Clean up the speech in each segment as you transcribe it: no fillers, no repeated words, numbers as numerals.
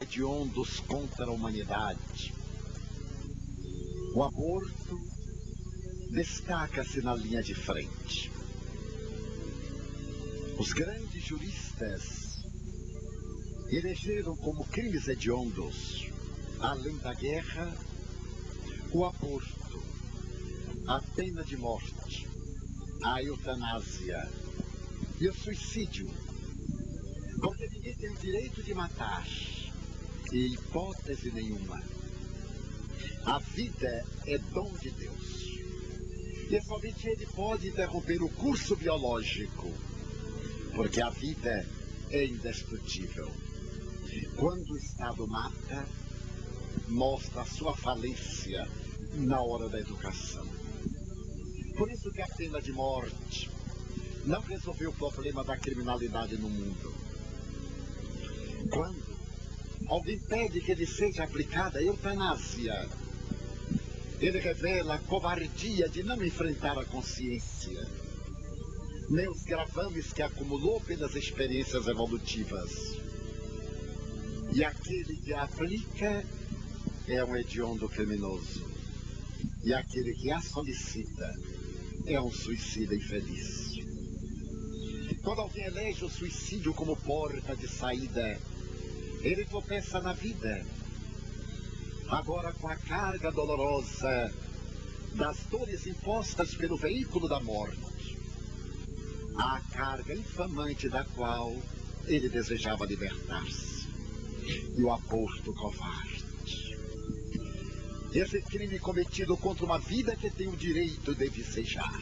hediondos contra a humanidade. O aborto destaca-se na linha de frente. Os grandes juristas elegeram como crimes hediondos, além da guerra, o aborto, a pena de morte, a eutanásia e o suicídio, porque ninguém tem o direito de matar, em hipótese nenhuma. A vida é dom de Deus, e somente Ele pode interromper o curso biológico, porque a vida é indestrutível. Quando o Estado mata, mostra a sua falência na hora da educação. Por isso que a pena de morte não resolveu o problema da criminalidade no mundo. Quando alguém pede que lhe seja aplicada a eutanásia, ele revela a covardia de não enfrentar a consciência, nem os gravames que acumulou pelas experiências evolutivas. E aquele que a aplica é um hediondo criminoso. E aquele que a solicita é um suicida infeliz. Quando alguém elege o suicídio como porta de saída, ele tropeça na vida. Agora, com a carga dolorosa das dores impostas pelo veículo da morte, a carga infamante da qual ele desejava libertar-se. E o aborto covarde. Esse crime cometido contra uma vida que tem o direito de vicejar.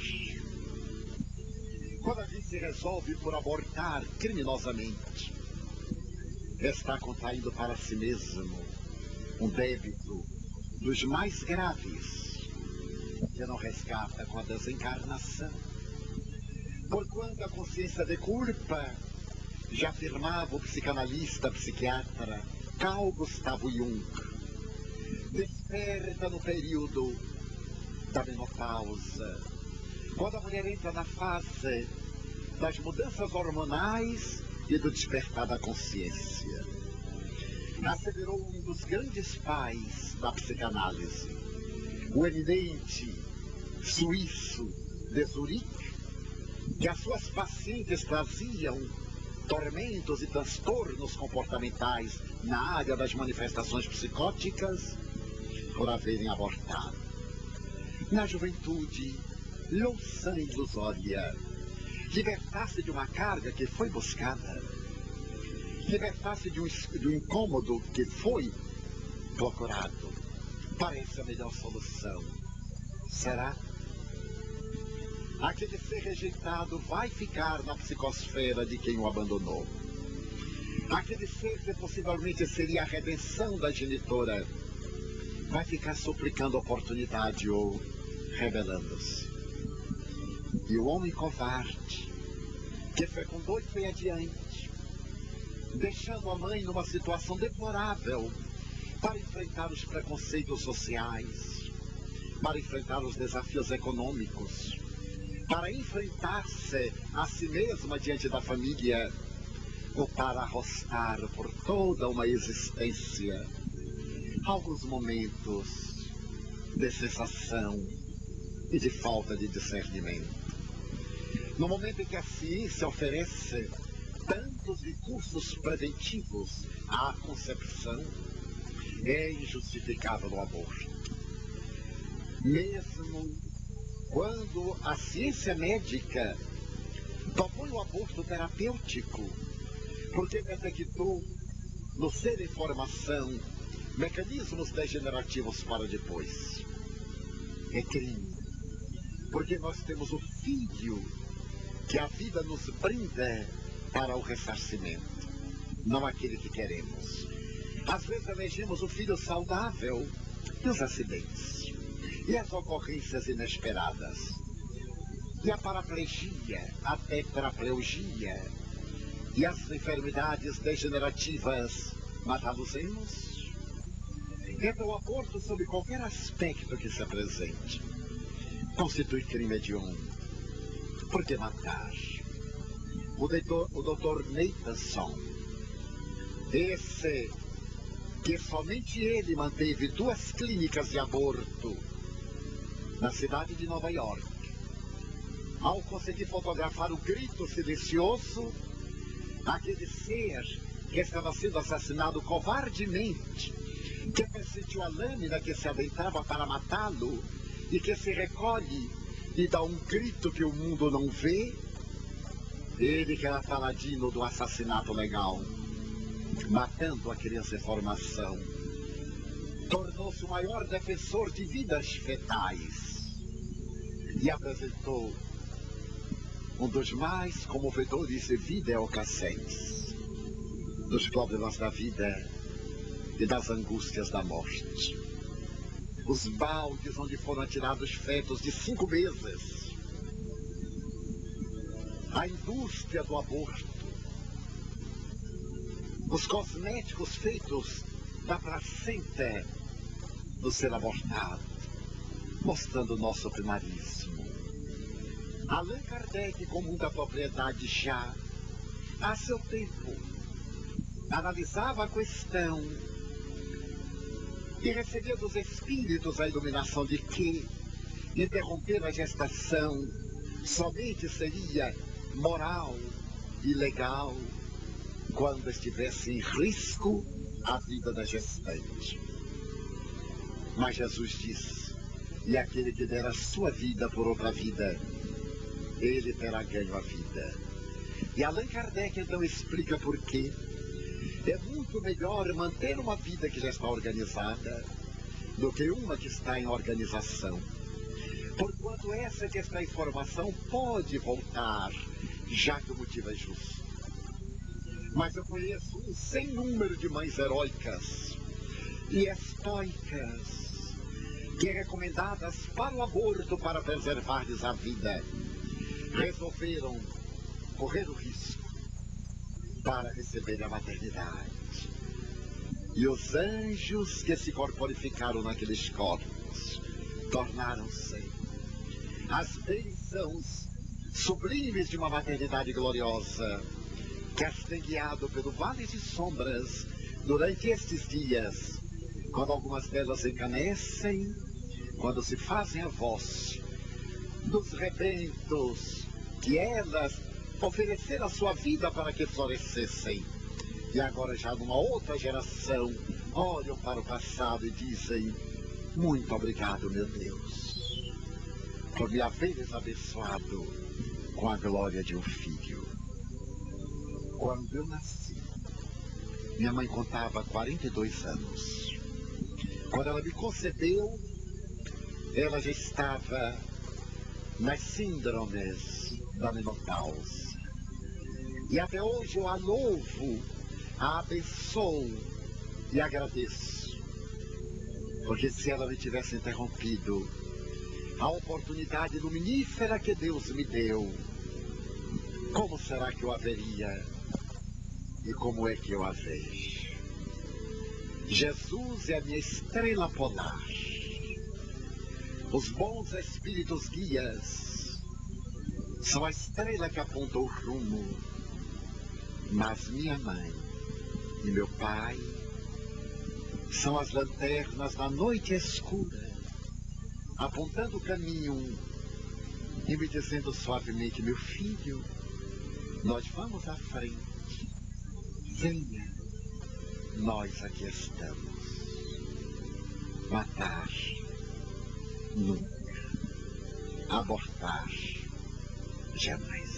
Quando a gente se resolve por abortar criminosamente, está contraindo para si mesmo um débito dos mais graves, que não resgata com a desencarnação. Porquanto a consciência de culpa, já afirmava o psicanalista, psiquiatra Carl Gustav Jung, desperta no período da menopausa, quando a mulher entra na fase das mudanças hormonais e do despertar da consciência. Acelerou um dos grandes pais da psicanálise, o eminente suíço de Zurique, que as suas pacientes traziam tormentos e transtornos comportamentais na área das manifestações psicóticas por haverem abortado. Na juventude, louçã ilusória, libertar-se de uma carga que foi buscada, libertar-se de um incômodo que foi procurado, parece a melhor solução. Será? Aquele ser rejeitado vai ficar na psicosfera de quem o abandonou. Aquele ser que possivelmente seria a redenção da genitora vai ficar suplicando oportunidade ou rebelando-se. E o homem covarde, que fecundou e foi adiante, deixando a mãe numa situação deplorável para enfrentar os preconceitos sociais, para enfrentar os desafios econômicos, para enfrentar-se a si mesma diante da família, ou para arrostar por toda uma existência alguns momentos de sensação e de falta de discernimento. No momento em que a ciência oferece tantos recursos preventivos à concepção, é injustificável o aborto. Mesmo quando a ciência médica propõe o aborto terapêutico, porque detectou no ser em formação mecanismos degenerativos para depois. É crime, porque nós temos o filho que a vida nos brinda para o ressarcimento, não aquele que queremos. Às vezes elegemos o filho saudável e os acidentes, e as ocorrências inesperadas, e a paraplegia, a tetraplegia, e as enfermidades degenerativas matá-los-emos. Então o aborto, sob qualquer aspecto que se apresente, constitui crime hediondo. Por que matar? O Dr. Nathanson, esse que somente ele manteve 2 clínicas de aborto na cidade de Nova York, ao conseguir fotografar o grito silencioso daquele ser que estava sendo assassinado covardemente, que pressentiu a lâmina que se adentrava para matá-lo e que se recolhe e dá um grito que o mundo não vê. Ele que era paladino do assassinato legal, matando a criança em formação, tornou-se o maior defensor de vidas fetais e apresentou um dos mais comovedores videocassetes dos problemas da vida e das angústias da morte. Os baldes onde foram atirados fetos de 5 meses, a indústria do aborto, os cosméticos feitos da placenta do ser abortado, mostrando o nosso primarismo. Allan Kardec, com muita propriedade já, a seu tempo, analisava a questão e recebia dos espíritos a iluminação de que interromper a gestação somente seria moral e legal quando estivesse em risco a vida da gestante. Mas Jesus disse: e aquele que der a sua vida por outra vida, ele terá ganho a vida. E Allan Kardec então explica por quê. É muito melhor manter uma vida que já está organizada do que uma que está em organização. Porquanto essa que está em formação pode voltar, já que o motivo é justo. Mas eu conheço um sem número de mães heróicas e estoicas que, recomendadas para o aborto para preservar-lhes a vida, resolveram correr o risco para receber a maternidade. E os anjos que se corporificaram naqueles corpos tornaram-se as bênçãos sublimes de uma maternidade gloriosa, que as tem guiado pelo vale de sombras durante estes dias, quando algumas delas encanecem, quando se fazem a voz dos rebentos que elas ofereceram a sua vida para que florescessem. E agora, já numa outra geração, olham para o passado e dizem: muito obrigado, meu Deus, por me haveres abençoado com a glória de um filho. Quando eu nasci, minha mãe contava 42 anos. Quando ela me concebeu, ela já estava nas síndromes da menopausa. E até hoje eu a louvo, a abençoo e agradeço. Porque se ela me tivesse interrompido a oportunidade luminífera que Deus me deu, como será que eu a veria? E como é que eu a vejo? Jesus é a minha estrela polar. Os bons espíritos guias são a estrela que aponta o rumo. Mas minha mãe e meu pai são as lanternas da noite escura, apontando o caminho e me dizendo suavemente: meu filho, nós vamos à frente. Venha, nós aqui estamos. Matar, nunca. Abortar, jamais.